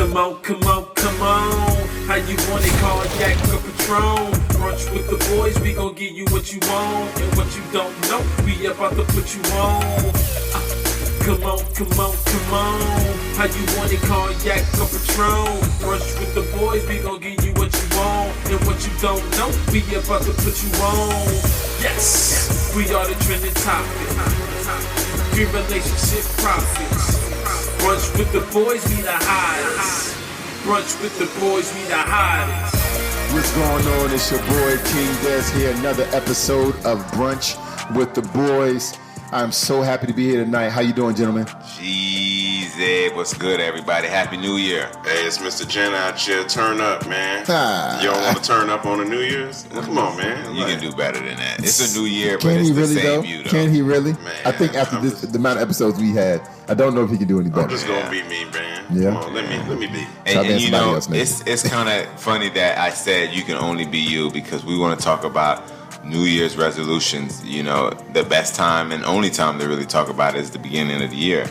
Come on, come on, come on. How you want it, cognac or Patron? Brunch with the boys, we gon' give you what you want. And what you don't know, we about to put you on. Come on, come on, come on. How you want it, cognac or Patron? Brunch with the boys, we gon' give you what you want. And what you don't know, we about to put you on. Yes, we are the trending topic. Free relationship profits. Brunch with the boys, we the hottest. Brunch with the boys, we the hottest. What's going on? It's your boy King Des here. Another episode of Brunch with the Boys. I'm so happy to be here tonight. How you doing, gentlemen? Jeezy, what's good, everybody? Happy New Year. Hey, it's Mr. Gent out here. Turn up, man. You don't want to turn up on the New Year's? Come on, man. You can do better than that. It's a new year, but Can it's he the really, same though? you, though. Can he really? Man, I think after the amount of episodes we had, I don't know if he can do any better. I'm just going to be me, man. Yeah. Come on, let me be. And you know, else, it's kind of funny that I said you can only be you because we want to talk about New Year's resolutions. You know, the best time and only time to really talk about it is the beginning of the year.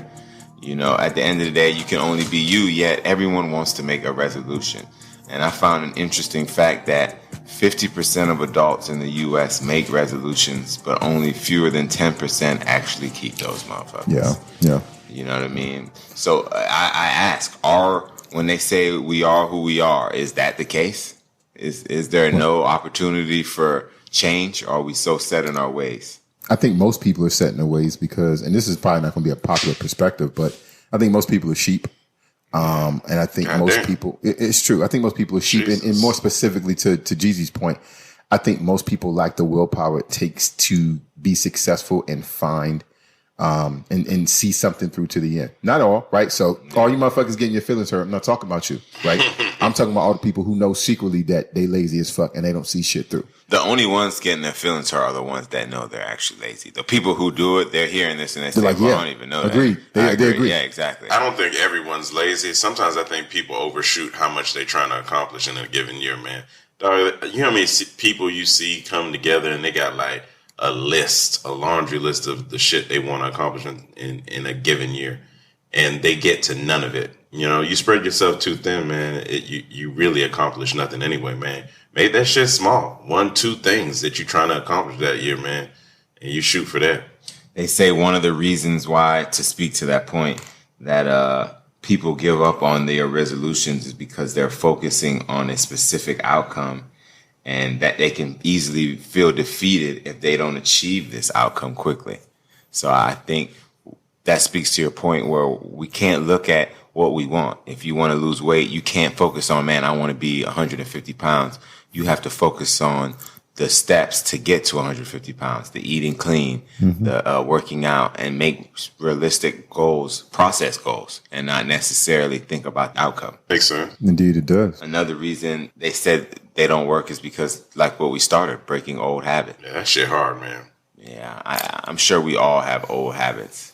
You know, at the end of the day, you can only be you, yet everyone wants to make a resolution. And I found an interesting fact that 50% of adults in the U.S. make resolutions, but only fewer than 10% actually keep those motherfuckers. Yeah. You know what I mean? So I ask, when they say we are who we are, is that the case? Is there no opportunity for change, or are we so set in our ways? I think most people are set in their ways because, and this is probably not going to be a popular perspective, but I think most people are sheep. And I think most people, it's true. I think most people are sheep. And more specifically to Jeezy's point, I think most people lack the willpower it takes to be successful and find and see something through to the end. Not all, right? So all you motherfuckers getting your feelings hurt, I'm not talking about you, right? I'm talking about all the people who know secretly that they lazy as fuck and they don't see shit through. The only ones getting their feelings hurt are the ones that know they're actually lazy. The people who do it, they're hearing this and they say, like, well, I don't even know agreed. that. They agree. Yeah, exactly. I don't think everyone's lazy. Sometimes I think people overshoot how much they're trying to accomplish in a given year, man. Dog, you know how many people you see come together and they got like a laundry list of the shit they want to accomplish in a given year, and they get to none of it. You know, you spread yourself too thin, man. You really accomplish nothing anyway, man. Make that shit small. 1-2 things that you're trying to accomplish that year, man, and you shoot for that. They say one of the reasons why, to speak to that point, that people give up on their resolutions is because they're focusing on a specific outcome, and that they can easily feel defeated if they don't achieve this outcome quickly. So I think that speaks to your point where we can't look at what we want. If you want to lose weight, you can't focus on, man, I want to be 150 pounds. You have to focus on the steps to get to 150 pounds, the eating clean, the working out, and make realistic goals, process goals, and not necessarily think about the outcome. Makes sense. Indeed, it does. Another reason they said they don't work is because, like what we started, breaking old habits. Yeah, that shit hard, man. Yeah, I'm sure we all have old habits.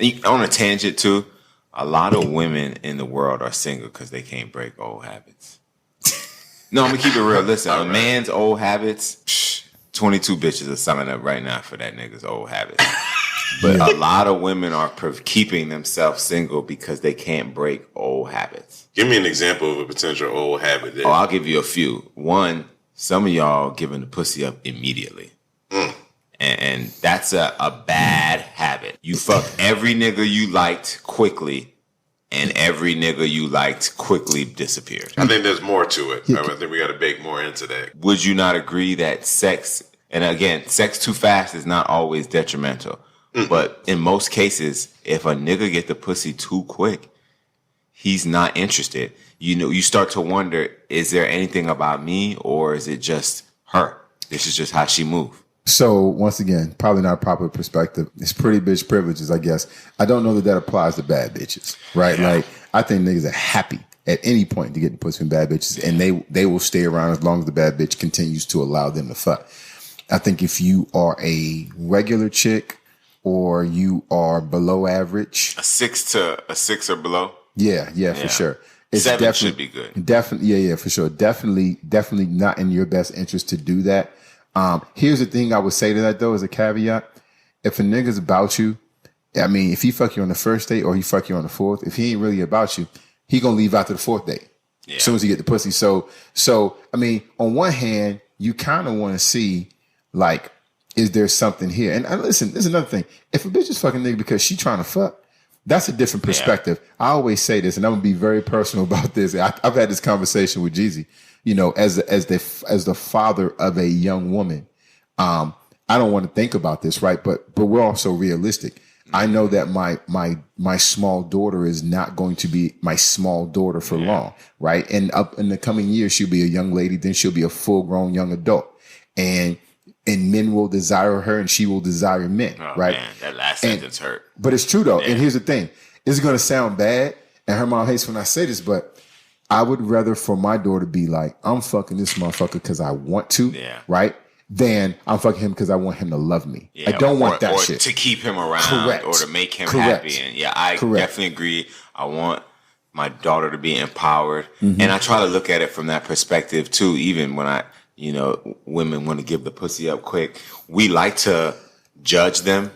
And on a tangent, too, a lot of women in the world are single because they can't break old habits. No, I'm going to keep it real. Listen, a man's old habits, 22 bitches are signing up right now for that nigga's old habits. But a lot of women are keeping themselves single because they can't break old habits. Give me an example of a potential old habit. I'll give you a few. One, some of y'all giving the pussy up immediately. And that's a bad habit. You fuck every nigga you liked quickly, and every nigga you liked quickly disappeared. I think there's more to it. I think we got to bake more into that. Would you not agree that sex, and again, sex too fast is not always detrimental, but in most cases, if a nigga get the pussy too quick, he's not interested. You know, you start to wonder, is there anything about me, or is it just her? This is just how she moves. So once again, probably not a proper perspective. It's pretty bitch privileges, I guess. I don't know that applies to bad bitches, right? Yeah. Like, I think niggas are happy at any point to get the pussy from bad bitches, and they will stay around as long as the bad bitch continues to allow them to fuck. I think if you are a regular chick or you are below average, a six or below, yeah, for sure. It's 7 should be good. Definitely, yeah, for sure. Definitely not in your best interest to do that. Here's the thing I would say to that, though, as a caveat. If a nigga's about you, I mean, if he fuck you on the first date or he fuck you on the fourth, if he ain't really about you, he gonna leave after the 4th date. Yeah. As soon as he get the pussy. So I mean, on one hand, you kind of want to see, like, is there something here? And listen, there's another thing. If a bitch is fucking nigga because she trying to fuck, that's a different perspective. Yeah. I always say this, and I'm gonna be very personal about this. I've had this conversation with Jeezy. You know, as the father of a young woman, I don't want to think about this, right? But we're also realistic. I know that my small daughter is not going to be my small daughter for long, right? And up in the coming years, she'll be a young lady, then she'll be a full-grown young adult, and men will desire her, and she will desire men, right? Man, that last sentence hurt. But it's true though, and here's the thing: it's going to sound bad, and her mom hates when I say this, but I would rather for my daughter be like, I'm fucking this motherfucker because I want to, right? Than I'm fucking him because I want him to love me. I don't want that shit. To keep him around or to make him happy. And I definitely agree. I want my daughter to be empowered. Mm-hmm. And I try to look at it from that perspective too, even when women want to give the pussy up quick. We like to judge them,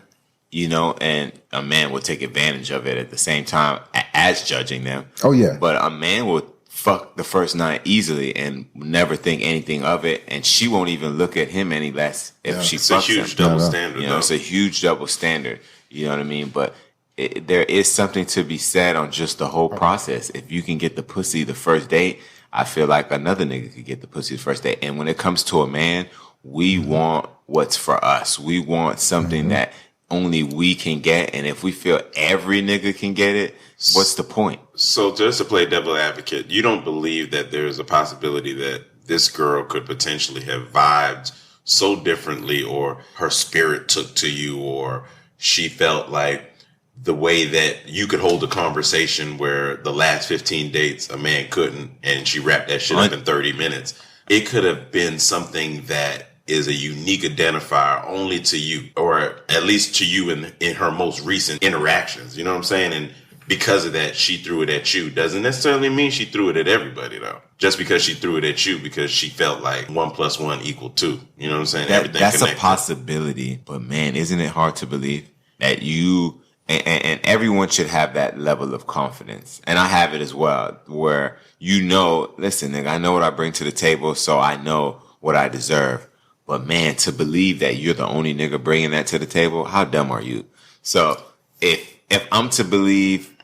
and a man will take advantage of it at the same time as judging them. Oh, yeah. But a man will fuck the first night easily and never think anything of it, and she won't even look at him any less if she fucks him. It's a huge double standard. It's a huge double standard. You know what I mean? But there is something to be said on just the whole process. If you can get the pussy the first date, I feel like another nigga could get the pussy the first date. And when it comes to a man, we want what's for us. We want something that only we can get, and if we feel every nigga can get it, what's the point? So just to play devil advocate, you don't believe that there's a possibility that this girl could potentially have vibed so differently, or her spirit took to you, or she felt like the way that you could hold a conversation where the last 15 dates a man couldn't, and she wrapped that shit up in 30 minutes. It could have been something that is a unique identifier only to you, or at least to you in her most recent interactions. You know what I'm saying? And because of that, she threw it at you. Doesn't necessarily mean she threw it at everybody, though. Just because she threw it at you because she felt like 1 + 1 = 2. You know what I'm saying? That's connected. A possibility. But man, isn't it hard to believe that you and everyone should have that level of confidence? And I have it as well, where listen, nigga, I know what I bring to the table, so I know what I deserve. But man, to believe that you're the only nigga bringing that to the table, how dumb are you? So if I'm to believe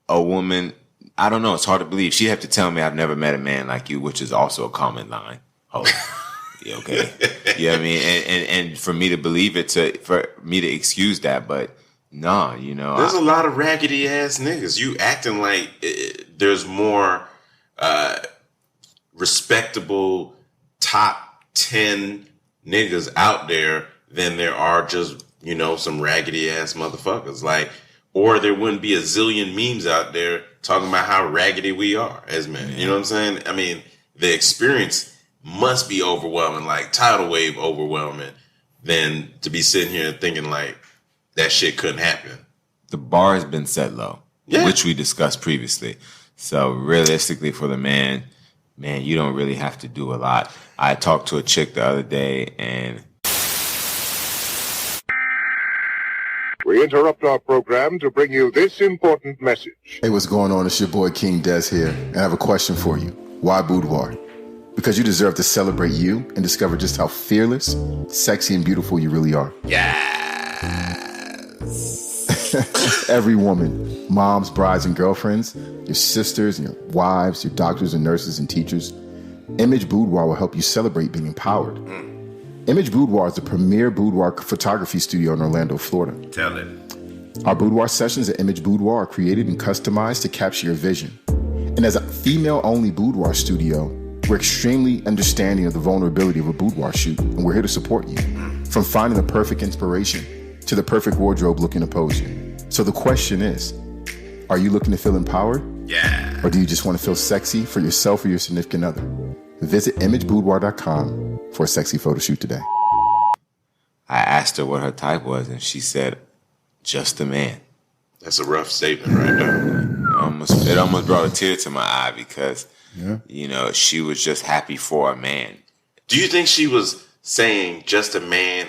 a woman, I don't know, it's hard to believe. She'd have to tell me I've never met a man like you, which is also a common line. Oh, yeah, okay. You know what I mean? And for me to believe it, for me to excuse that, but no, There's a lot of raggedy ass niggas. You acting like there's more respectable top 10 niggas out there than there are just, some raggedy ass motherfuckers. Like, or there wouldn't be a zillion memes out there talking about how raggedy we are as men. Yeah. You know what I'm saying? I mean, the experience must be overwhelming, like tidal wave overwhelming, than to be sitting here thinking like that shit couldn't happen. The bar has been set low, which we discussed previously. So realistically for the man, you don't really have to do a lot. I talked to a chick the other day, and we interrupt our program to bring you this important message. Hey, what's going on? It's your boy King Des here, and I have a question for you. Why boudoir? Because you deserve to celebrate you and discover just how fearless, sexy, and beautiful you really are. Yes. Every woman, moms, brides, and girlfriends, your sisters and your wives, your doctors and nurses and teachers, Image Boudoir will help you celebrate being empowered. Image Boudoir is the premier boudoir photography studio in Orlando, Florida. Tell it. Our boudoir sessions at Image Boudoir are created and customized to capture your vision. And as a female-only boudoir studio, we're extremely understanding of the vulnerability of a boudoir shoot, and we're here to support you. From finding the perfect inspiration to the perfect wardrobe looking to pose you. So the question is, are you looking to feel empowered? Yeah. Or do you just want to feel sexy for yourself or your significant other? Visit imageboudoir.com for a sexy photo shoot today. I asked her what her type was, and she said, just a man. That's a rough statement right there. It almost brought a tear to my eye because, she was just happy for a man. Do you think she was saying just a man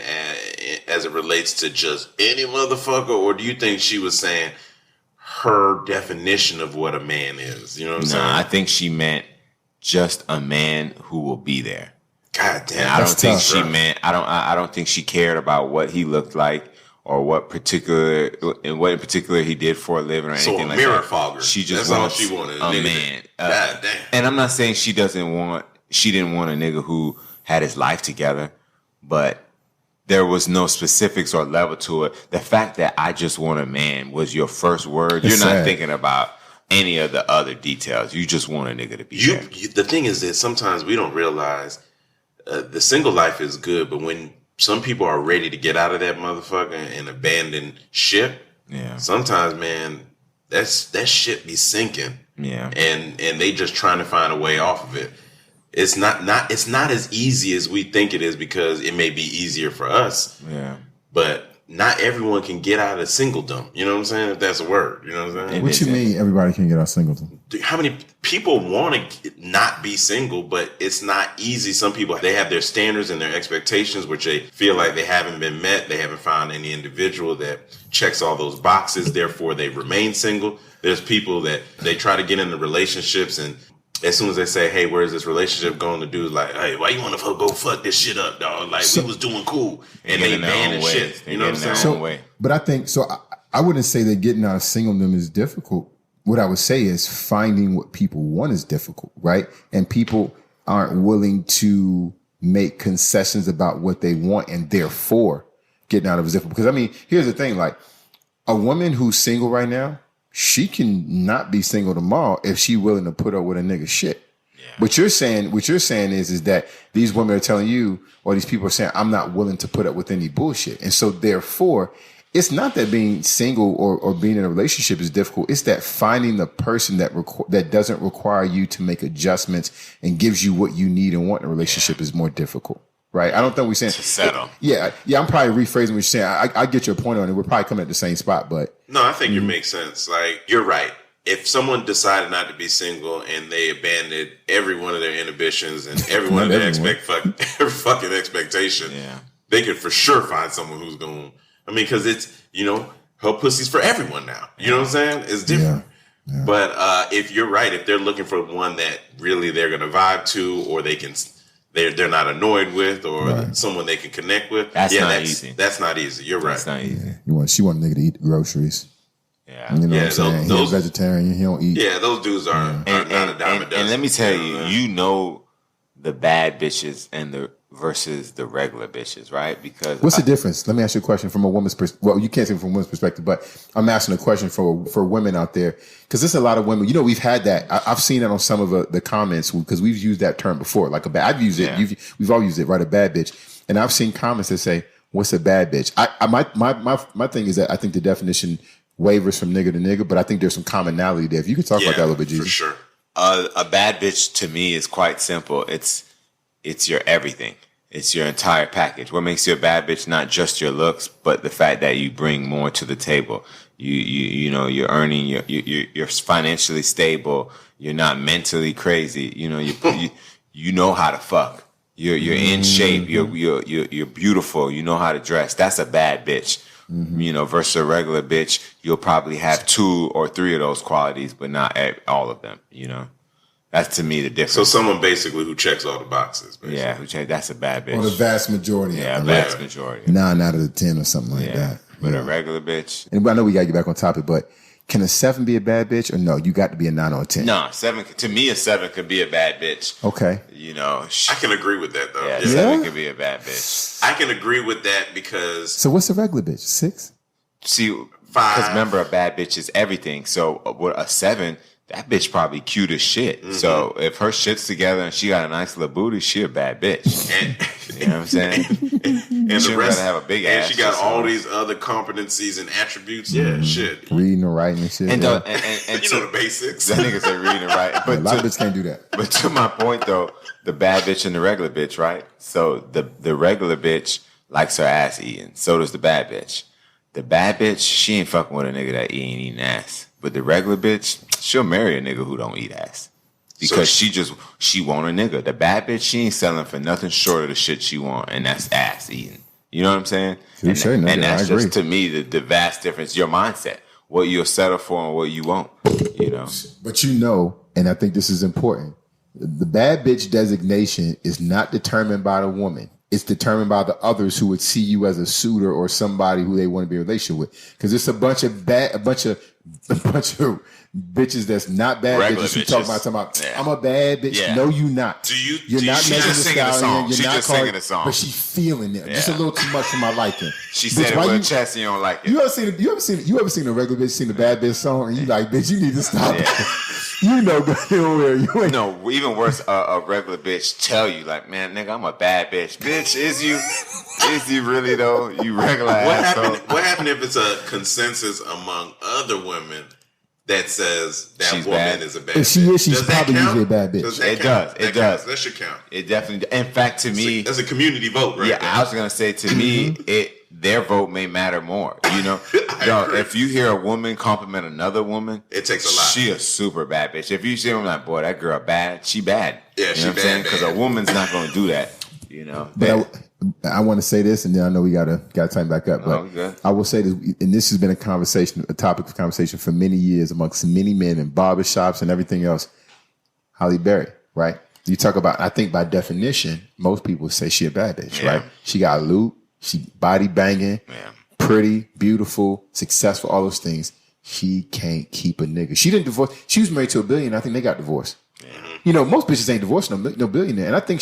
as it relates to just any motherfucker, or do you think she was saying her definition of what a man is. You know what I'm saying? I think she meant just a man who will be there. God damn, and I don't think she cared about what he looked like or what in particular he did for a living or anything like that. So a mirror fogger. She just wants all she wanted, a man. God damn. And I'm not saying she didn't want a nigga who had his life together, but there was no specifics or level to it. The fact that I just want a man was your first word. You're not thinking about any of the other details. You just want a nigga to be there. The thing is that sometimes we don't realize the single life is good, but when some people are ready to get out of that motherfucker and abandon ship, sometimes, man, that ship be sinking. Yeah. And they just trying to find a way off of it. It's not as easy as we think it is because it may be easier for us. Yeah. But not everyone can get out of singledom. You know what I'm saying? If that's a word. You know what I'm saying? What you mean everybody can get out of singledom? How many people want to not be single, but it's not easy. Some people, they have their standards and their expectations, which they feel like they haven't been met. They haven't found any individual that checks all those boxes. Therefore, they remain single. There's people that they try to get into relationships, and as soon as they say, hey, where's this relationship going, the dude's like, hey, why you want to go fuck this shit up, dog? Like, we was doing cool. And they abandon shit. You know what I'm saying? But I think, I wouldn't say that getting out of singledom is difficult. What I would say is finding what people want is difficult, right? And people aren't willing to make concessions about what they want, and therefore getting out of it is difficult. Because, I mean, here's the thing, like, a woman who's single right now, she can not be single tomorrow if she willing to put up with a nigga shit. Yeah. What you're saying is that these women are telling you, or these people are saying, I'm not willing to put up with any bullshit. And so therefore, it's not that being single or being in a relationship is difficult. It's that finding the person that doesn't require you to make adjustments and gives you what you need and want in a relationship is more difficult. Right? I don't think we're saying to settle. Yeah. I'm probably rephrasing what you're saying. I get your point on it. We're probably coming at the same spot, but no, I think it makes sense. Like, you're right. If someone decided not to be single and they abandoned every one of their inhibitions and every one of their every fucking expectation, they could for sure find someone who's going. I mean, because it's, her pussy's for everyone now. You know what I'm saying? It's different. Yeah. But if you're right, if they're looking for one that really they're going to vibe to, or they're not annoyed with, or someone they can connect with. That's not easy. That's not easy. You're right. That's not easy. She want a nigga to eat groceries. Yeah. You know what I'm saying? He's a vegetarian. He don't eat. Yeah, those dudes are not a dime a dozen. And let me tell you, the bad bitches and versus the regular bitches, right? Because what's the difference? Let me ask you a question from a woman's perspective. Well, you can't say from a woman's perspective, but I'm asking a question for women out there, because there's a lot of women. We've had that. I've seen it on some of the comments, because we've used that term before. Like I've used it. Yeah. We've all used it, right? A bad bitch. And I've seen comments that say, "What's a bad bitch?" My thing is that I think the definition wavers from nigga to nigga, but I think there's some commonality there. If you could talk about that a little bit, Jeezy. For sure. A bad bitch to me is quite simple. It's your everything. It's your entire package. What makes you a bad bitch? Not just your looks, but the fact that you bring more to the table. You're earning. You're financially stable. You're not mentally crazy. You know how to fuck. You're in shape. You're beautiful. You know how to dress. That's a bad bitch. Mm-hmm. Versus a regular bitch, you'll probably have 2 or 3 of those qualities, but not all of them. That's to me the difference. So someone basically who checks all the boxes. Basically. Yeah, that's a bad bitch. Or the vast majority. Yeah, vast majority. 9 out of the 10 or something like that. But a regular bitch. And I know we gotta get back on topic, but can a 7 be a bad bitch, or no? You got to be a 9 or a 10. No, 7. To me, a 7 could be a bad bitch. Okay. I can agree with that though. Yeah, 7 could be a bad bitch. I can agree with that because. So what's a regular bitch? 6? See, 5. Because remember, a bad bitch is everything. So with a 7. That bitch probably cute as shit. Mm-hmm. So if her shit's together and she got a nice little booty, she a bad bitch. You know what I'm saying? And she the rest, have a big ass. And she got all these other competencies and attributes. Yeah, shit. Reading and writing and shit. And the basics. That niggas say reading and writing. But a lot of bitches can't do that. But to my point though, the bad bitch and the regular bitch, right? So the regular bitch likes her ass eating. So does the bad bitch. The bad bitch, she ain't fucking with a nigga that ain't eating ass. But the regular bitch, she'll marry a nigga who don't eat ass. Because she want a nigga. The bad bitch, she ain't selling for nothing short of the shit she want, and that's ass eating. You know what I'm saying? And that's just, to me, the vast difference. Your mindset. what you'll settle for and what you won't. You know. But you know, and I think this is important. The bad bitch designation is not determined by the woman. It's determined by the others who would see you as a suitor or somebody who they want to be in a relationship with. Because it's a bunch of bitches that's not bad Regular bitches. You bitches. talking about Yeah. I'm a bad bitch. Yeah. No, you not. You're not she's making just the singing a stallion. song. You're She's not just calling- singing a song. But she's feeling it. Just a Yeah. little too much for my liking. She Bitch, said it why with you- a chest and you don't like it. You ever seen a regular bitch sing a bad bitch song and you like, bitch, you need to stop it. You know, goddamn well, you ain't. No, even worse, a regular bitch tell you like, man, nigga, I'm a bad bitch. Bitch, is you really though? You regular asshole. What happened if it's a consensus among other women that says that She's woman bad. is a bad If she bitch? is, she's Does that probably count? usually a bad bitch. Does that It count? does. It That counts. does. That should count. It definitely. In fact, to me, That's a community vote, right? yeah, there. I was gonna say to me, their vote may matter more. You know, I Yo, agree. if you hear a woman compliment another woman, It takes a lot. She a super bad bitch. If you see them like, boy, that girl bad, she bad. Yeah, you she know what I'm saying? bad, Because a bad. woman's not gonna do that. You know, But I want to say this, and then I know we gotta time back up. But good. I will say this, and this has been a topic of conversation for many years amongst many men in barbershops and everything else. Halle Berry, right? You talk about, I think by definition, most people say she a bad bitch, Yeah. right? She got loot, she body banging, pretty, beautiful, successful, all those things. She can't keep a nigga. She didn't divorce. She was married to a billionaire. I think they got divorced. You know, most bitches ain't divorced no billionaire. And I think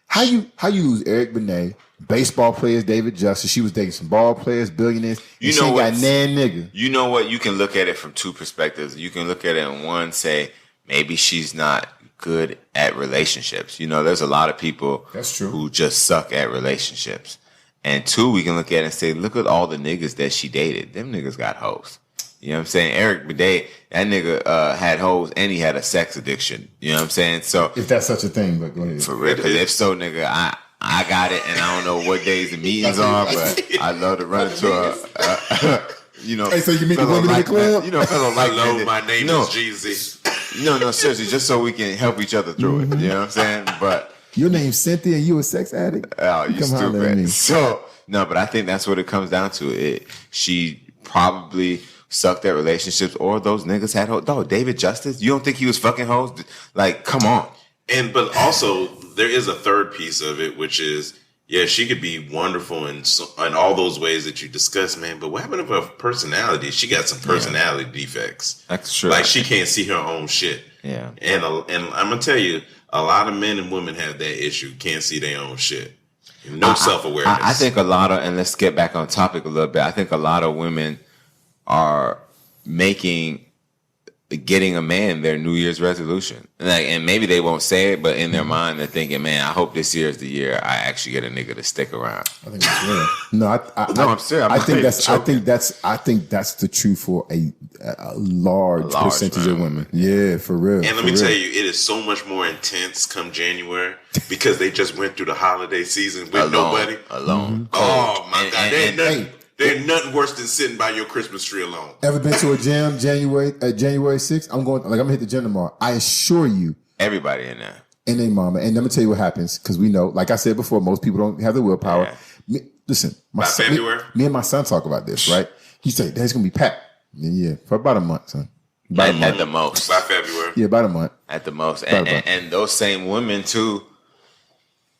how you lose Eric Benet, baseball players, David Justice. She was dating some ball players, billionaires. You and she know ain't got what's- nan nigga. You know what? You can look at it from two perspectives. You can look at it in one, say maybe she's not good at relationships. You know, there's a lot of people That's true. who just suck at relationships. And two, we can look at it and say, look at all the niggas that she dated. Them niggas got hoes. You know what I'm saying? Eric Benet, that nigga had hoes and he had a sex addiction. You know what I'm saying? So If that's such a thing, but go ahead. for real, because if so, nigga, I got it, and I don't know what days the meetings are, but I love to run into a you know. Hey, so you can meet the fellow women in the like club? men, you know, fellow like Hello, men my that- name no, is Jeezy. No, seriously, just so we can help each other through it. You know what I'm saying? But Your name's Cynthia and you a sex addict? oh, you Come holler at me. stupid. So no, but I think that's what it comes down to. She probably sucked at relationships, or those niggas had hoes. Dog, David Justice, you don't think he was fucking hoes? Like, come on. But also there is a third piece of it, which is, yeah, she could be wonderful in all those ways that you discussed, man. But what happened to her personality? She got some personality defects. That's true. Like she can't see her own shit. Yeah. And I'm gonna tell you, a lot of men and women have that issue. Can't see their own shit. No self awareness. I think a lot of, and let's get back on topic a little bit. I think a lot of women are getting a man their New Year's resolution. And maybe they won't say it, but in their mind they're thinking, man, I hope this year is the year I actually get a nigga to stick around. I think that's real. No, I'm serious. I think that's the truth for a large percentage of women. Yeah, for real. And let me tell you, it is so much more intense come January because they just went through the holiday season with nobody. Alone. Oh my God. And There's nothing worse than sitting by your Christmas tree alone. Ever been to a gym January 6th? I'm gonna hit the gym tomorrow. I assure you, everybody in there. and they mama. And let me tell you what happens, because we know, like I said before, most people don't have the willpower. Yeah. Listen, By February? me and my son talk about this, right? He said, "That's gonna be packed." Yeah, for about a month, son. About a month. At the most. By February. Yeah, about a month. At the most. About a month. And those same women too,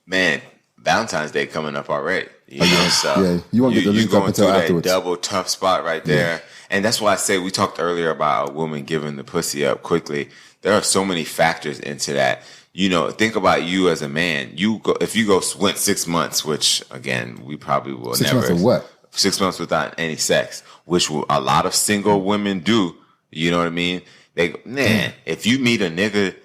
man, Valentine's Day coming up already. You know, so Yeah, you won't get the link up going until through afterwards. that double tough spot right there. And that's why I say we talked earlier about a woman giving the pussy up quickly. There are so many factors into that. You know, think about you as a man. If you went 6 months, which again we probably will 6 never. months of what? 6 months without any sex, which a lot of single women do. You know what I mean? They go, if you meet a nigga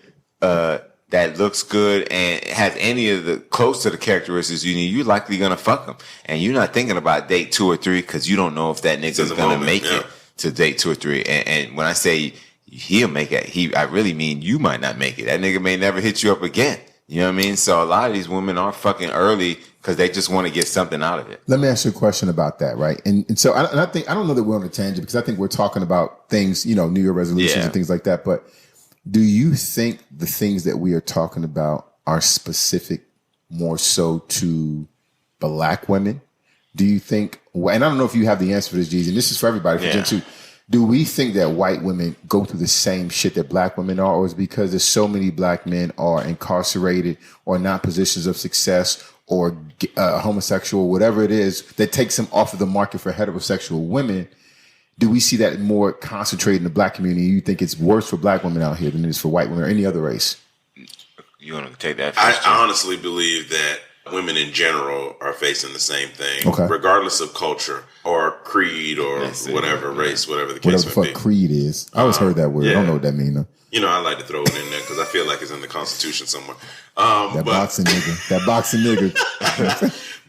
that looks good and has any of the close to the characteristics you need, you're likely gonna fuck him. And you're not thinking about date 2 or 3 because you don't know if that nigga's gonna make it to date 2 or 3. And when I say he'll make it, I really mean you might not make it. That nigga may never hit you up again. You know what I mean? So a lot of these women are fucking early because they just want to get something out of it. Let me ask you a question about that, right? And so I don't know that we're on a tangent because I think we're talking about things, you know, New Year resolutions and things like that. But do you think the things that we are talking about are specific more so to Black women? Do you think, and I don't know if you have the answer for this, Jeezy, and this is for everybody, for Gen 2. do we think that white women go through the same shit that black women are, or is it because there's so many black men are incarcerated or not positions of success or homosexual, whatever it is, that takes them off of the market for heterosexual women? Do we see that more concentrated in the black community? You think it's worse for black women out here than it is for white women or any other race? You want to take that first? I honestly believe that women in general are facing the same thing, regardless of culture or creed or whatever race, whatever the case whatever the fuck creed is. I always heard that word. I don't know what that means though. You know, I like to throw it in there because I feel like it's in the Constitution somewhere. Boxing nigga.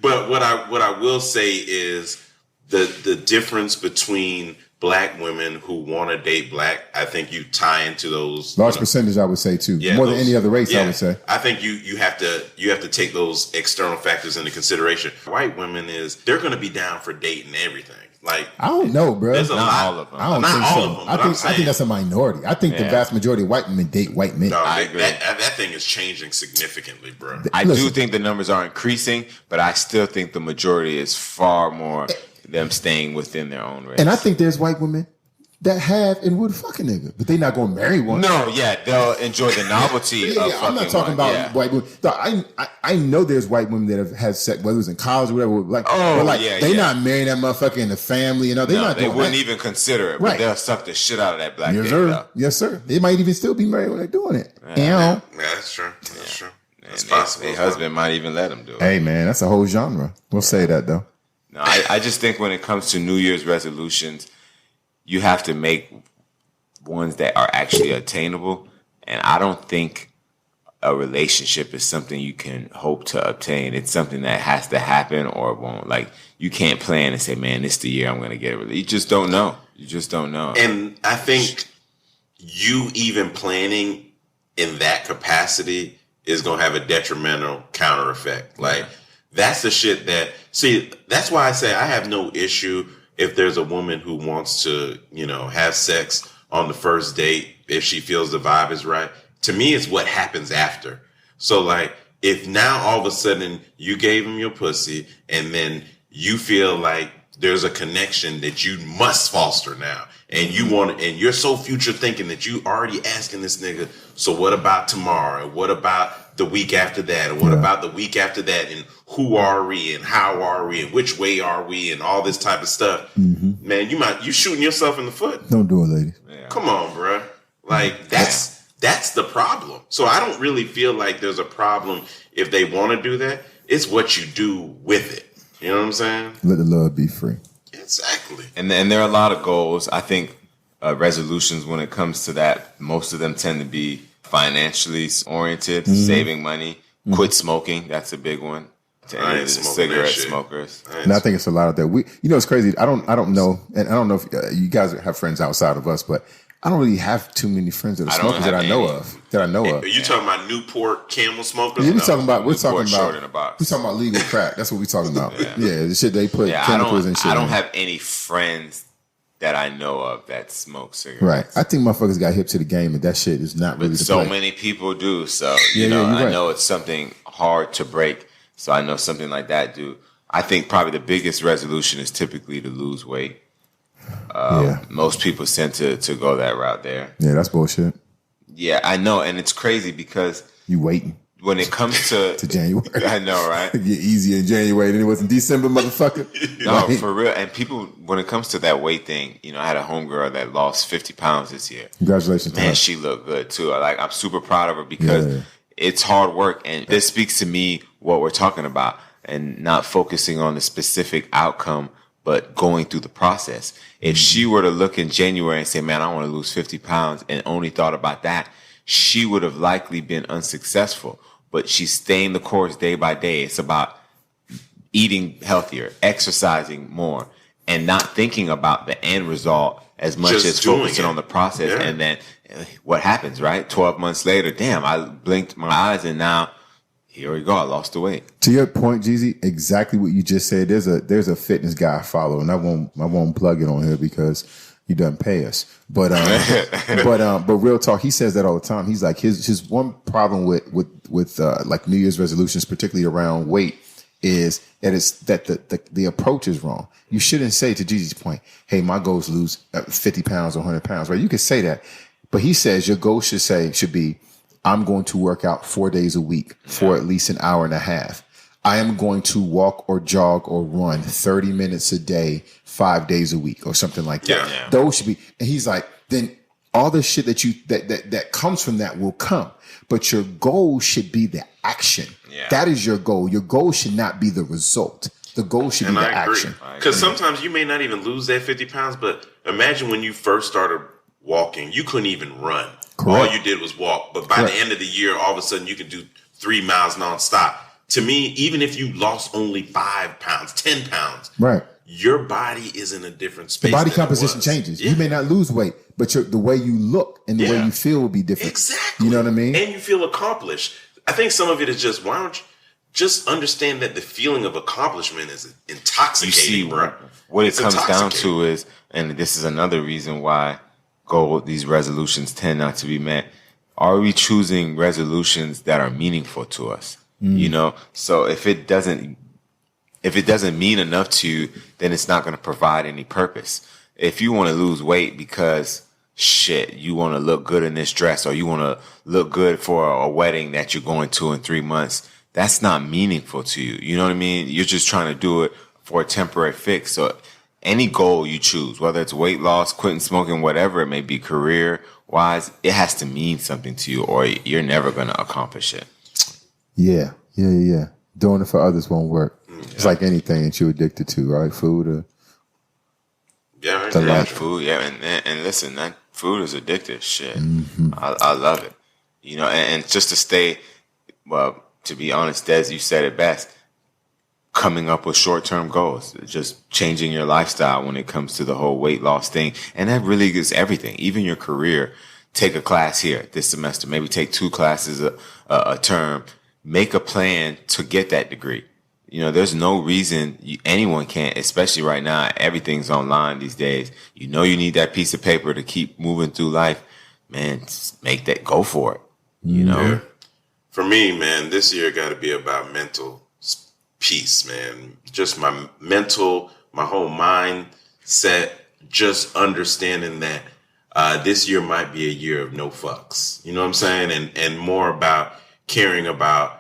But what I will say is the difference between black women who want to date black, I think you tie into those large percentage. I would say too, more than any other race. I would say. I think you have to take those external factors into consideration. White women they're going to be down for dating everything. Like I don't know, bro. There's all of them. I don't think so. I think that's a minority. I think the vast majority of white women date white men. No, I agree. That thing is changing significantly, bro. I do think the numbers are increasing, but I still think the majority is far more them staying within their own race. And I think there's white women that have and would fuck a nigga, but they're not going to marry one. No, they'll enjoy the novelty of fucking I'm not talking about white women. I know there's white women that have had sex, whether it was in college or whatever. They're not marrying that motherfucker in the family. You know, they wouldn't even consider it, but they'll suck the shit out of that black dick. Yes, sir. They might even still be married when they're doing it. Yeah, that's true. That's true. It's possible. Their husband might even let them do it. Hey, man, that's a whole genre. We'll say that, though. No, I just think when it comes to New Year's resolutions, you have to make ones that are actually attainable. And I don't think a relationship is something you can hope to obtain. It's something that has to happen or it won't. Like, you can't plan and say, man, this is the year I'm going to get it. You just don't know. And I think you even planning in that capacity is going to have a detrimental counter effect. Like, that's the shit that's why I say I have no issue if there's a woman who wants to, have sex on the first date, if she feels the vibe is right. To me, it's what happens after. So, like, if now all of a sudden you gave him your pussy and then you feel like there's a connection that you must foster now, and you're so future thinking that you already asking this nigga, so what about tomorrow? And what about the week after that? And what about the week after that? And who are we? And how are we? And which way are we? And all this type of stuff. Mm-hmm. Man, you shooting yourself in the foot. Don't do it, ladies. Yeah. Come on, bro. Like, that's the problem. So I don't really feel like there's a problem if they want to do that. It's what you do with it. You know what I'm saying? Let the love be free. Exactly. And there are a lot of goals. I think resolutions, when it comes to that, most of them tend to be financially oriented, saving money, quit smoking. That's a big one. To any of the cigarette smokers. And I think it's a lot of that. It's crazy. I don't know, and I don't know if you guys have friends outside of us, but I don't really have too many friends that are smokers that I know of. Are you talking about Newport Camel smokers? Yeah, we're talking about legal crack. That's what we're talking about. Yeah, the shit they put chemicals and shit. I don't have any friends that I know of that smoke cigarettes. Right. I think motherfuckers got hip to the game, and that shit is not really the so play. Many people do. So I know it's something hard to break. So I know something like that, dude. I think probably the biggest resolution is typically to lose weight. Most people tend to go that route there. Yeah, that's bullshit. Yeah, I know. And it's crazy because you waiting. When it comes to January. I know, right? It get easier in January than it was in December, motherfucker. No, for real. And people, when it comes to that weight thing, I had a homegirl that lost 50 pounds this year. Congratulations. Man, she looked good too. I'm super proud of her because it's hard work. And this speaks to me what we're talking about and not focusing on the specific outcome, but going through the process. If she were to look in January and say, man, I want to lose 50 pounds and only thought about that, she would have likely been unsuccessful. But she's staying the course day by day. It's about eating healthier, exercising more, and not thinking about the end result as much as focusing on the process. Yeah. And then what happens, right? 12 months later, damn, I blinked my eyes and now here we go. I lost the weight. To your point, Jeezy, exactly what you just said. There's a fitness guy I follow, and I won't plug it on here because he doesn't pay us. But real talk, he says that all the time. He's like his one problem with like New Year's resolutions, particularly around weight, is that the approach is wrong. You shouldn't say, to Jeezy's point, hey, my goal is to lose 50 pounds or 100 pounds, right? You could say that. But he says your goal should be, I'm going to work out 4 days a week for at least an hour and a half. I am going to walk or jog or run 30 minutes a day, 5 days a week or something like that. Yeah. Those should be, and he's like, then all the shit that comes from that will come. But your goal should be the action. Yeah. That is your goal. Your goal should not be the result. The goal should be the action. Because sometimes you may not even lose that 50 pounds, but imagine when you first started walking, you couldn't even run. Correct. All you did was walk. But by the end of the year, all of a sudden you can do 3 miles nonstop. To me, even if you lost only 5 pounds, 10 pounds, right, your body is in a different space. The body composition changes. Yeah. You may not lose weight, but the way you look and the way you feel will be different. Exactly. You know what I mean? And you feel accomplished. I think some of it is just, why don't you just understand that the feeling of accomplishment is intoxicating, you see, bro. What it comes down to is, and this is another reason why these resolutions tend not to be met. Are we choosing resolutions that are meaningful to us? You know, so if it doesn't mean enough to you, then it's not going to provide any purpose. If you want to lose weight because you want to look good in this dress, or you want to look good for a wedding that you're going to in 3 months, that's not meaningful to you. You know what I mean? You're just trying to do it for a temporary fix. So any goal you choose, whether it's weight loss, quitting smoking, whatever it may be, career wise, it has to mean something to you, or you're never going to accomplish it. Yeah. Doing it for others won't work. It's like anything that you're addicted to, right? Food or food. Yeah, and listen, that food is addictive. Shit, I love it. You know, and just to stay, well, to be honest, Des, you said it best. Coming up with short-term goals, just changing your lifestyle when it comes to the whole weight loss thing, and that really is everything. Even your career. Take a class here this semester. Maybe take 2 classes a term. Make a plan to get that degree. You know, there's no reason anyone can't, especially right now. Everything's online these days. You know, you need that piece of paper to keep moving through life. Man, go for it. You know? Yeah. For me, man, this year got to be about mental peace, man. Just my whole mindset, just understanding that this year might be a year of no fucks. You know what I'm saying? And more about caring about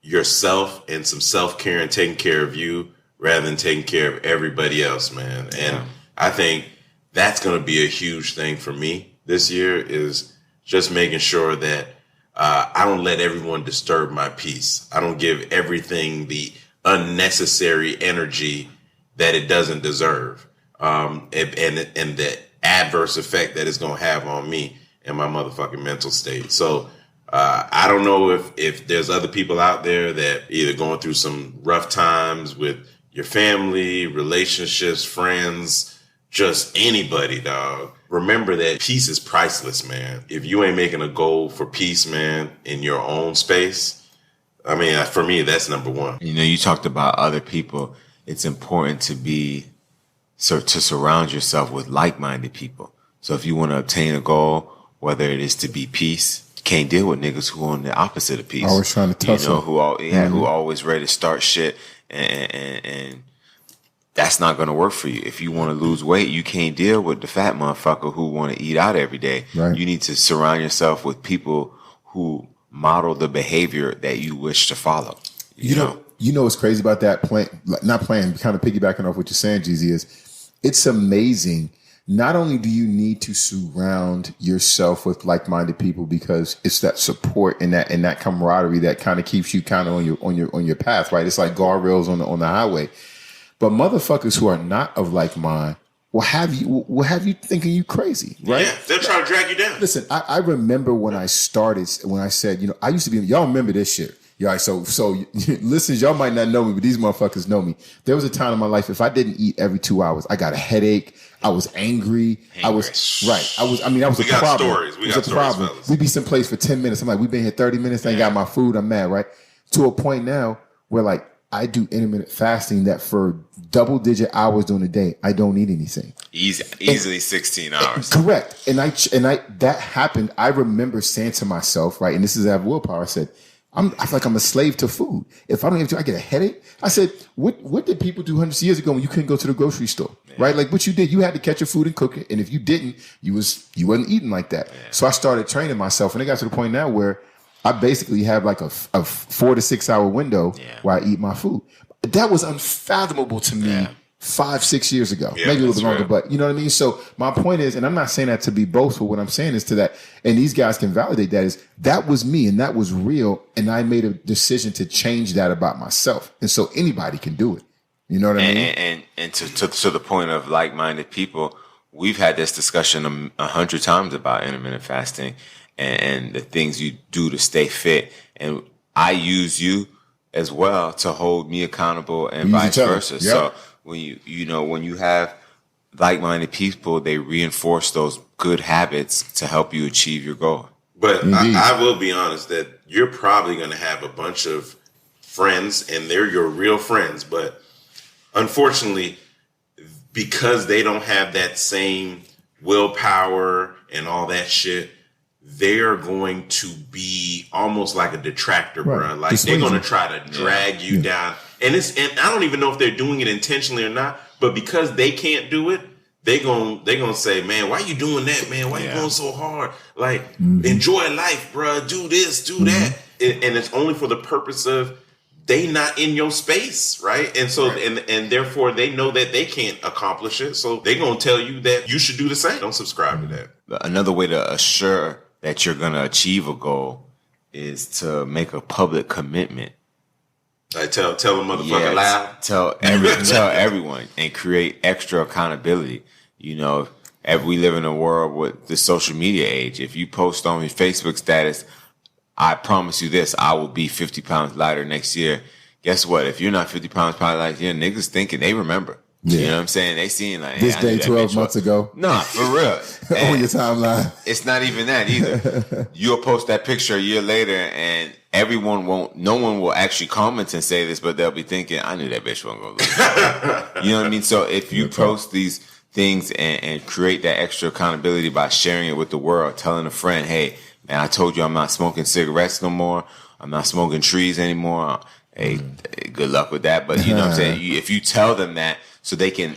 yourself and some self-care and taking care of you rather than taking care of everybody else, man. And I think that's going to be a huge thing for me this year, is just making sure that I don't let everyone disturb my peace. I don't give everything the unnecessary energy that it doesn't deserve, and the adverse effect that it's going to have on me and my motherfucking mental state. So I don't know if there's other people out there that either going through some rough times with your family, relationships, friends, just anybody, dog. Remember that peace is priceless, man. If you ain't making a goal for peace, man, in your own space, I mean, for me, that's number one. You know, you talked about other people. It's important to surround yourself with like-minded people. So if you want to obtain a goal, whether it is to be peace, can't deal with niggas who on the opposite of peace. Always trying to tussle. You know, who always ready to start shit, and that's not going to work for you. If you want to lose weight, you can't deal with the fat motherfucker who want to eat out every day. Right. You need to surround yourself with people who model the behavior that you wish to follow. You know what's crazy about that? Kind of piggybacking off what you're saying, Jeezy, is it's amazing. Not only do you need to surround yourself with like-minded people, because it's that support and that camaraderie that kind of keeps you kind of on your path, right? It's like guardrails on the highway. But motherfuckers who are not of like mind will have you thinking you crazy, right? Yeah, they'll try to drag you down. Listen, I remember when I said, I used to be, y'all remember this shit. Yeah, so listeners, y'all might not know me, but these motherfuckers know me. There was a time in my life, if I didn't eat every 2 hours, I got a headache. I was angry. I was a problem. We got stories, fellas. We'd be someplace for 10 minutes. I'm like, we've been here 30 minutes. I ain't got my food. I'm mad, right? To a point now where like I do intermittent fasting that for double-digit hours during the day, I don't eat anything. Easily 16 hours. Correct. And I that happened. I remember saying to myself, right, and this is out of willpower, I said, I feel like I'm a slave to food. If I don't eat, I get a headache. I said, what did people do hundreds of years ago when you couldn't go to the grocery store, right? Like what you did, you had to catch your food and cook it, and if you didn't, you wasn't eating like that. Yeah. So I started training myself, and it got to the point now where I basically have like a 4 to 6 hour window where I eat my food. That was unfathomable to me 5-6 years ago, maybe a little bit longer, but you know what I mean? So my point is, and I'm not saying that to be boastful, what I'm saying is to that, and these guys can validate that, is that was me and that was real, and I made a decision to change that about myself. And so anybody can do it. You know what I mean? And to the point of like-minded people, we've had this discussion 100 times about intermittent fasting and the things you do to stay fit. And I use you as well to hold me accountable and vice versa. Yep. So when you have like-minded people, they reinforce those good habits to help you achieve your goal. But I will be honest that you're probably going to have a bunch of friends, and they're your real friends. But unfortunately, because they don't have that same willpower and all that shit, they're going to be almost like a detractor, bro. Like they're going to try to drag you down. And I don't even know if they're doing it intentionally or not, but because they can't do it, they're gonna say, man, why you doing that, man? Why you going so hard? Like, enjoy life, bro. Do this, do that. And it's only for the purpose of they not in your space, right? And so, and therefore they know that they can't accomplish it. So they're gonna tell you that you should do the same. Don't subscribe to that. Another way to assure that you're gonna achieve a goal is to make a public commitment. Like tell the motherfucker loud. Tell everyone and create extra accountability. You know, if we live in a world with the social media age, if you post on your Facebook status, I promise you this, I will be 50 pounds lighter next year. Guess what? If you're not 50 pounds lighter, niggas thinking they remember. Yeah. You know what I'm saying? They seeing like this day 12 months ago. Nah, for real. On your timeline. It's not even that either. You'll post that picture a year later and no one will actually comment and say this, but they'll be thinking, I knew that bitch wasn't gonna lose. You know what I mean? So if you post these things and create that extra accountability by sharing it with the world, telling a friend, hey, man, I told you I'm not smoking cigarettes no more. I'm not smoking trees anymore. Hey, good luck with that. But you know what I'm saying? If you tell them that, so they can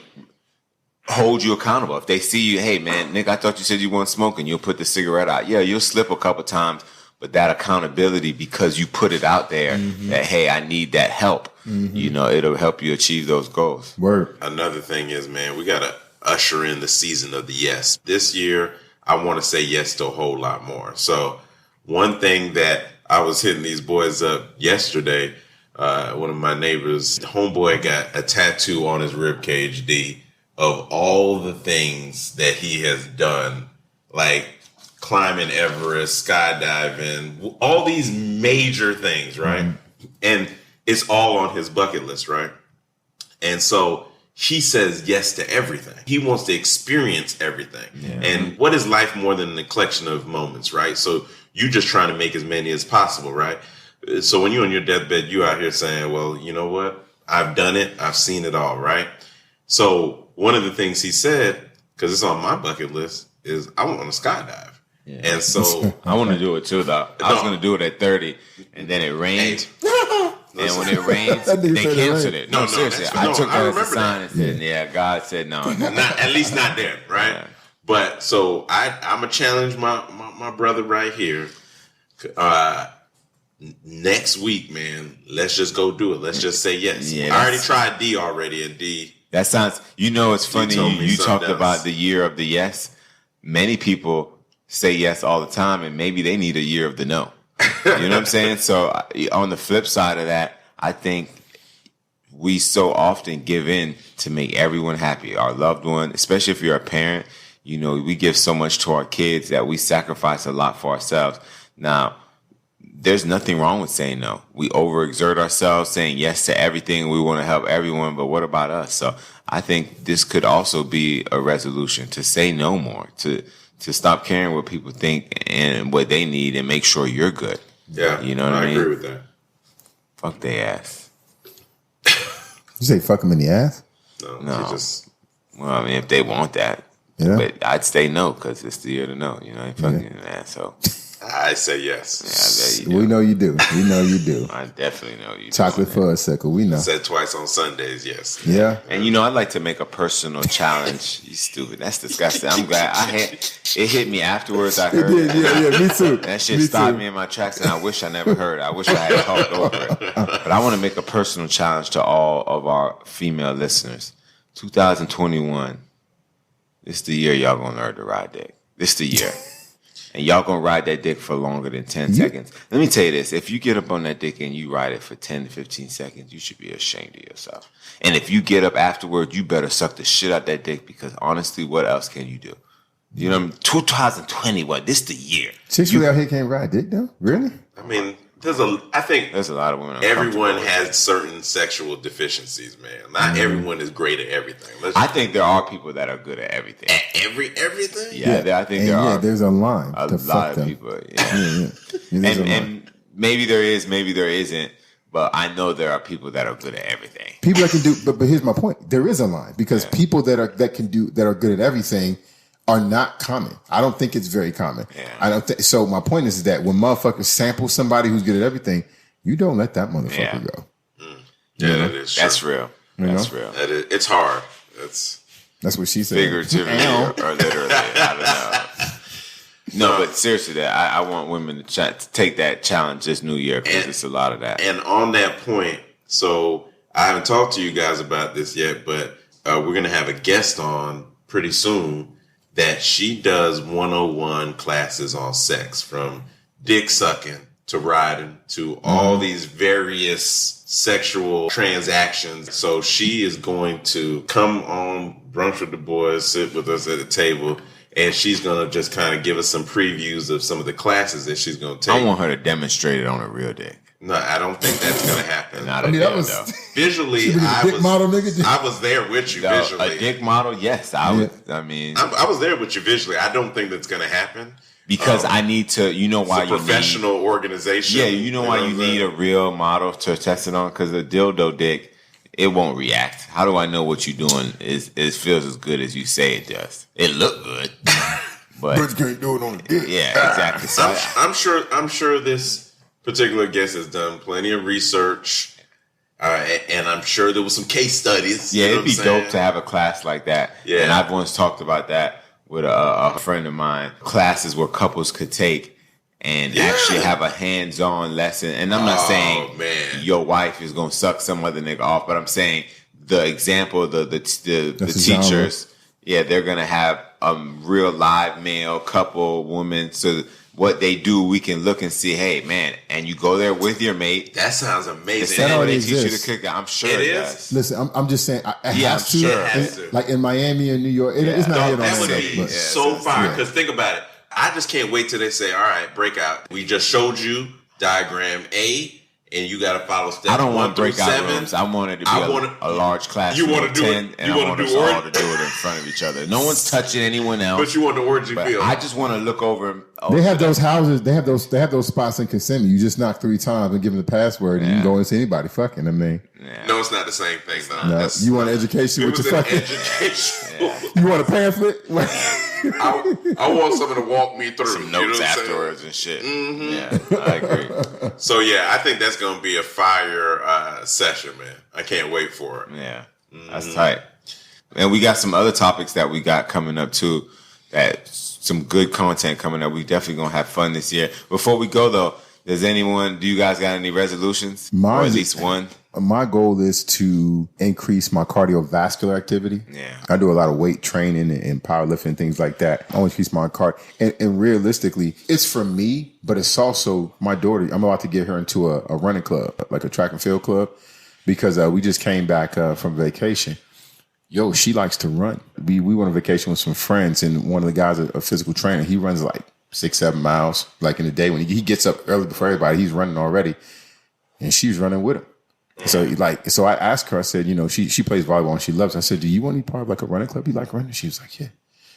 hold you accountable. If they see you, hey, man, Nick, I thought you said you weren't smoking. You'll put the cigarette out. Yeah, you'll slip a couple times, but that accountability, because you put it out there that, hey, I need that help, you know, it'll help you achieve those goals. Word. Another thing is, man, we got to usher in the season of the yes. This year, I want to say yes to a whole lot more. So one thing that I was hitting these boys up yesterday, one of my neighbors, homeboy got a tattoo on his rib cage, D, of all the things that he has done, like climbing Everest, skydiving, all these major things, right? And it's all on his bucket list, right? And so he says yes to everything. He wants to experience everything. Yeah. And what is life more than a collection of moments, right? So you just trying to make as many as possible, right? So when you're on your deathbed, you out here saying, well, you know what? I've done it. I've seen it all, right? So one of the things he said, because it's on my bucket list, is I want to skydive. Yeah. And so I want to do it too, though. I was going to do it at 30, and then it rained. And when it rains, they canceled it. No, seriously. I took that as a sign and said, God said no. Not, at least not then, right? Yeah. But so I'm going to challenge my brother right here. Next week, man, let's just go do it. Let's just say yes. Yeah, I already tried D already, and D. That sounds, it's funny. You talked about the year of the yes. Many people say yes all the time, and maybe they need a year of the no. You know what I'm saying? So on the flip side of that, I think we so often give in to make everyone happy. Our loved one, especially if you're a parent, we give so much to our kids that we sacrifice a lot for ourselves. Now, there's nothing wrong with saying no. We overexert ourselves, saying yes to everything. We want to help everyone, but what about us? So I think this could also be a resolution to say no more, to stop caring what people think and what they need and make sure you're good. Yeah, you know what I mean? I agree with that. Fuck their ass. You say fuck them in the ass? No. Well, I mean, if they want that. Yeah. But I'd say no because it's the year to know. I ain't fucking an ass, so. I say yes. Yeah, we know you do. We know you do. I definitely know you. Chocolate fudgesicle. We know. Said twice on Sundays. Yes. Yeah. And I'd like to make a personal challenge. You stupid. That's disgusting. I'm glad it hit me afterwards. I heard It did, yeah, me too. That shit stopped me in my tracks, and I wish I never heard it. I wish I had talked over it. But I want to make a personal challenge to all of our female listeners. 2021. This the year y'all gonna learn to ride dick. This the year. And y'all gonna ride that dick for longer than 10 seconds. Let me tell you this. If you get up on that dick and you ride it for 10 to 15 seconds, you should be ashamed of yourself. And if you get up afterward, you better suck the shit out that dick because honestly, what else can you do? You know what I mean? 2021, this the year. Chicks out here can't ride dick though? Really? I mean, I think there's a lot of women. Everyone has certain sexual deficiencies, man. Not everyone is great at everything. I think there are people that are good at everything. At everything? Yeah, I think there are. There's a line. A to lot of them. people. Yeah. And maybe there is, maybe there isn't. But I know there are people that are good at everything. People that can do, but here's my point. There is a line because people that are good at everything are not common. I don't think it's very common. Yeah. I don't think so. My point is that when motherfuckers sample somebody who's good at everything, you don't let that motherfucker go. Yeah, that is true. That's real. That's real. It's hard. That's what she said. Figuratively or literally. I don't know. No, but seriously, I want women to take that challenge this new year because it's a lot of that. And on that point, so I haven't talked to you guys about this yet, but we're going to have a guest on pretty soon that she does 101 classes on sex, from dick sucking to riding to all these various sexual transactions. So she is going to come on Brunch with the Boys, sit with us at the table, and she's going to just kind of give us some previews of some of the classes that she's going to take. I want her to demonstrate it on a real dick. No, I don't think that's going to happen. Not a dildo. Visually, I was there with you visually. A dick model, yes. I was there with you visually. I don't think that's going to happen. Because I need to, you know why you professional organization. Yeah, you know why you need a real model to test it on? Because a dildo dick, it won't react. How do I know what you're doing it feels as good as you say it does? It look good. But you can't do it on the dick. Yeah, exactly. So I'm sure this particular guest has done plenty of research, and I'm sure there was some case studies. Yeah, it'd be dope to have a class like that. Yeah, and I've once talked about that with a friend of mine. Classes where couples could take and actually have a hands-on lesson. And I'm not saying your wife is gonna suck some other nigga off, but I'm saying the example, the teachers, they're gonna have a real live male couple, woman, so what they do, we can look and see, hey, man, and you go there with your mate. That sounds amazing. The same way they teach you to cook, I'm sure it does. Listen, I'm just saying, it has to. Sure. Like in Miami and New York, it's not here on that would be so fire. Because think about it. I just can't wait till they say, all right, breakout. We just showed you diagram A, and you got to follow steps 1 through 7. I don't want breakout rooms. I want it to be a large classroom of 10, and I want us all to do it in front of each other. No one's touching anyone else. But you want the orgy feel. I just want to look over. They have those houses. They have those spots in Kissimmee. You just knock 3 times and give them the password, and you can go and see anybody fucking. I mean, no, it's not the same thing though. No, you want education with your fucking education. You want a pamphlet? I want someone to walk me through some notes afterwards and shit. Mm-hmm. Yeah, I agree. So I think that's gonna be a fire session, man. I can't wait for it. Yeah, that's tight. And we got some other topics that we got coming up too. That some good content coming up. We definitely gonna have fun this year. Before we go though, do you guys got any resolutions? Or at least one? My goal is to increase my cardiovascular activity. Yeah. I do a lot of weight training and powerlifting and things like that. I want to increase my and realistically, it's for me, but it's also my daughter. I'm about to get her into a running club, like a track and field club, because we just came back from vacation. Yo, she likes to run. We went on vacation with some friends, and one of the guys, a physical trainer, he runs like 6-7 miles, like in the day when he gets up early before everybody. He's running already, and she was running with him. So I asked her. I said, she plays volleyball and she loves it. I said, do you want to be part of like a running club? You like running? She was like, yeah.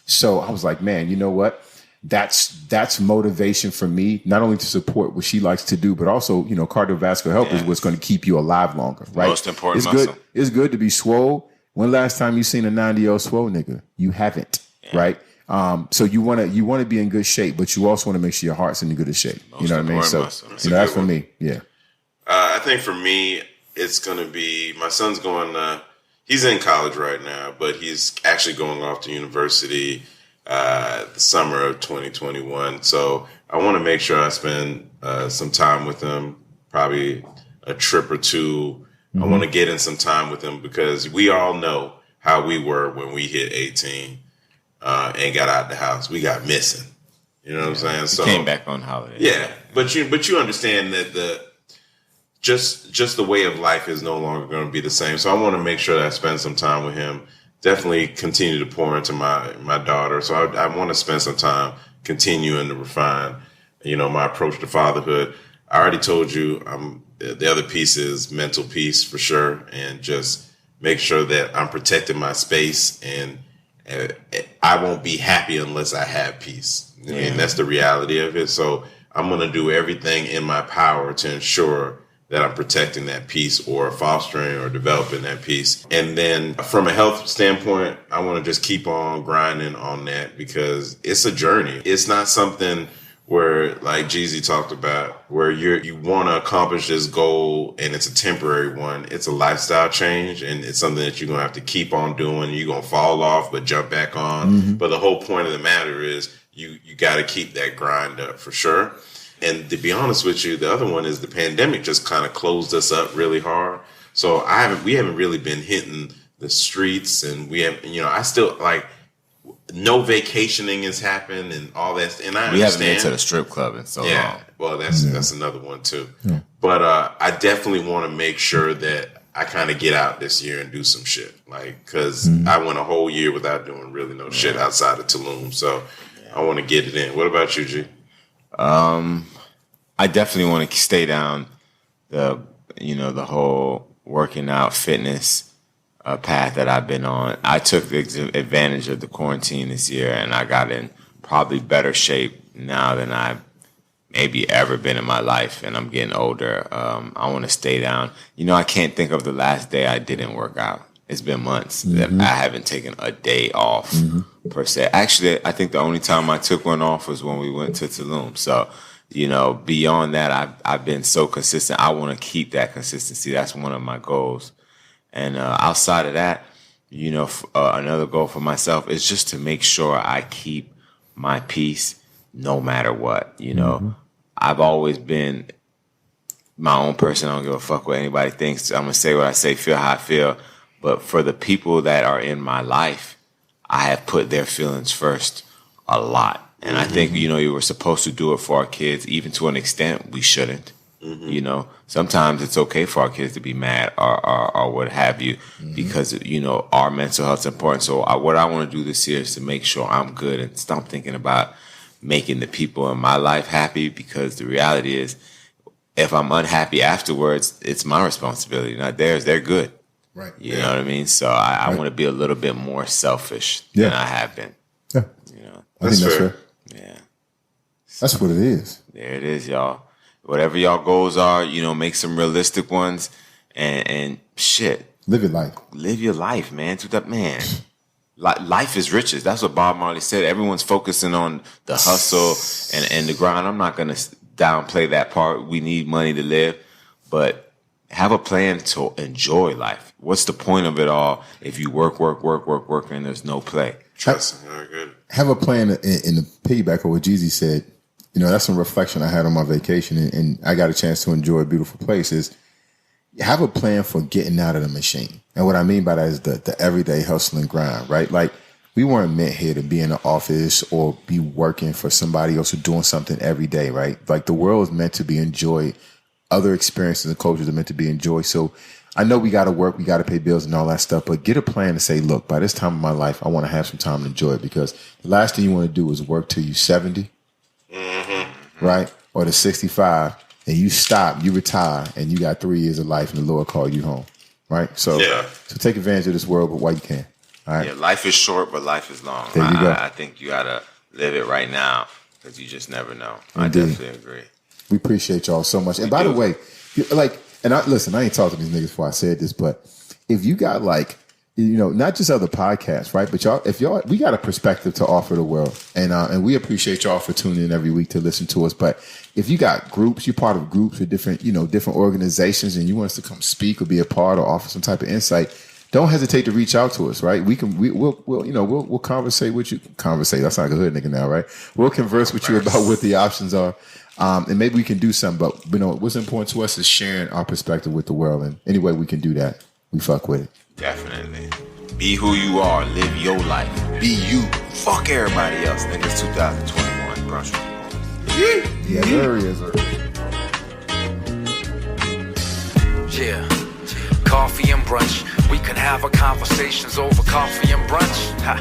So I was like, man, you know what? That's motivation for me, not only to support what she likes to do, but also, cardiovascular health is what's going to keep you alive longer, right? Most important muscle. It's good to be swole. When last time you seen a 90-year-old swole nigga? You haven't, right? So you want to be in good shape, but you also want to make sure your heart's in good shape. You know what I mean? So that's for me. Yeah. I think for me, it's going to be my son's going. He's in college right now, but he's actually going off to university the summer of 2021. So I want to make sure I spend some time with him, probably a trip or two. I want to get in some time with him because we all know how we were when we hit 18 and got out the house. We got missing. You know what I'm saying? So came back on holiday. Yeah, but you understand that just the way of life is no longer going to be the same. So I want to make sure that I spend some time with him. Definitely continue to pour into my daughter. So I want to spend some time continuing to refine, my approach to fatherhood. I already told you the other piece is mental peace for sure, and just make sure that I'm protecting my space, and I won't be happy unless I have peace. I mean, that's the reality of it. So I'm going to do everything in my power to ensure that I'm protecting that peace or fostering or developing that peace. And then from a health standpoint, I want to just keep on grinding on that because it's a journey. It's not something where, like Jeezy talked about, where you want to accomplish this goal and it's a temporary one. It's a lifestyle change, and it's something that you're going to have to keep on doing. You're going to fall off, but jump back on. But the whole point of the matter is you got to keep that grind up for sure. And to be honest with you, the other one is the pandemic just kind of closed us up really hard. So we haven't really been hitting the streets, and we have, I still like, no vacationing has happened and all that. And I understand. We haven't been to the strip club in so long. Well, that's another one too. Yeah. But I definitely want to make sure that I kind of get out this year and do some shit. Like, because I went a whole year without doing really no shit outside of Tulum. So I want to get it in. What about you, G? I definitely want to stay down the whole working out fitness path that I've been on. I took advantage of the quarantine this year, and I got in probably better shape now than I've maybe ever been in my life, and I'm getting older. I want to stay down. I can't think of the last day I didn't work out. It's been months that I haven't taken a day off per se. Actually, I think the only time I took one off was when we went to Tulum. So, beyond that, I've been so consistent. I want to keep that consistency. That's one of my goals. And outside of that, another goal for myself is just to make sure I keep my peace no matter what. I've always been my own person. I don't give a fuck what anybody thinks. I'm going to say what I say, feel how I feel. But for the people that are in my life, I have put their feelings first a lot. And I think, you were supposed to do it for our kids, even to an extent we shouldn't. Sometimes it's okay for our kids to be mad or what have you, because, our mental health is important. So what I want to do this year is to make sure I'm good and stop thinking about making the people in my life happy, because the reality is if I'm unhappy afterwards, it's my responsibility, not theirs. They're good. Right. You know what I mean? So I want to be a little bit more selfish than I have been. Yeah. I think that's fair. Yeah. That's what it is. There it is, y'all. Whatever y'all goals are, make some realistic ones and shit. Live your life. Live your life, man. Life is riches. That's what Bob Marley said. Everyone's focusing on the hustle and the grind. I'm not going to downplay that part. We need money to live, but have a plan to enjoy life. What's the point of it all if you work, and there's no play? Very good. Have a plan in the piggyback of what Jeezy said. That's some reflection I had on my vacation, and I got a chance to enjoy beautiful places. Have a plan for getting out of the machine. And what I mean by that is the everyday hustle and grind, right? Like, we weren't meant here to be in the office or be working for somebody else or doing something every day, right? Like, the world is meant to be enjoyed. Other experiences and cultures are meant to be enjoyed. So I know we got to work, we got to pay bills and all that stuff, but get a plan to say, look, by this time of my life, I want to have some time to enjoy it, because the last thing you want to do is work till you're 70, right? Or to 65, and you stop, you retire, and you got 3 years of life, and the Lord called you home, right? So take advantage of this world, but while you can. All right? Yeah, life is short, but life is long. There you go. I think you got to live it right now, because you just never know. Indeed. I definitely agree. We appreciate y'all so much. And by the way, listen, I ain't talked to these niggas before I said this, but if you got like not just other podcasts, right? But we got a perspective to offer the world, and we appreciate y'all for tuning in every week to listen to us. But if you got groups, you're part of groups with different organizations, and you want us to come speak or be a part or offer some type of insight, don't hesitate to reach out to us, right? We'll conversate with you. Conversate. That's like a hood nigga now, right? We'll converse with you about what the options are. And maybe we can do something, but what's important to us is sharing our perspective with the world. And any way we can do that, we fuck with it. Definitely. Be who you are. Live your life. Be you. Fuck everybody else. Nigga, it's 2021. Brunch with the Boyz. Yeah, there he is. Yeah. Coffee and brunch. We can have our conversations over coffee and brunch. Ha.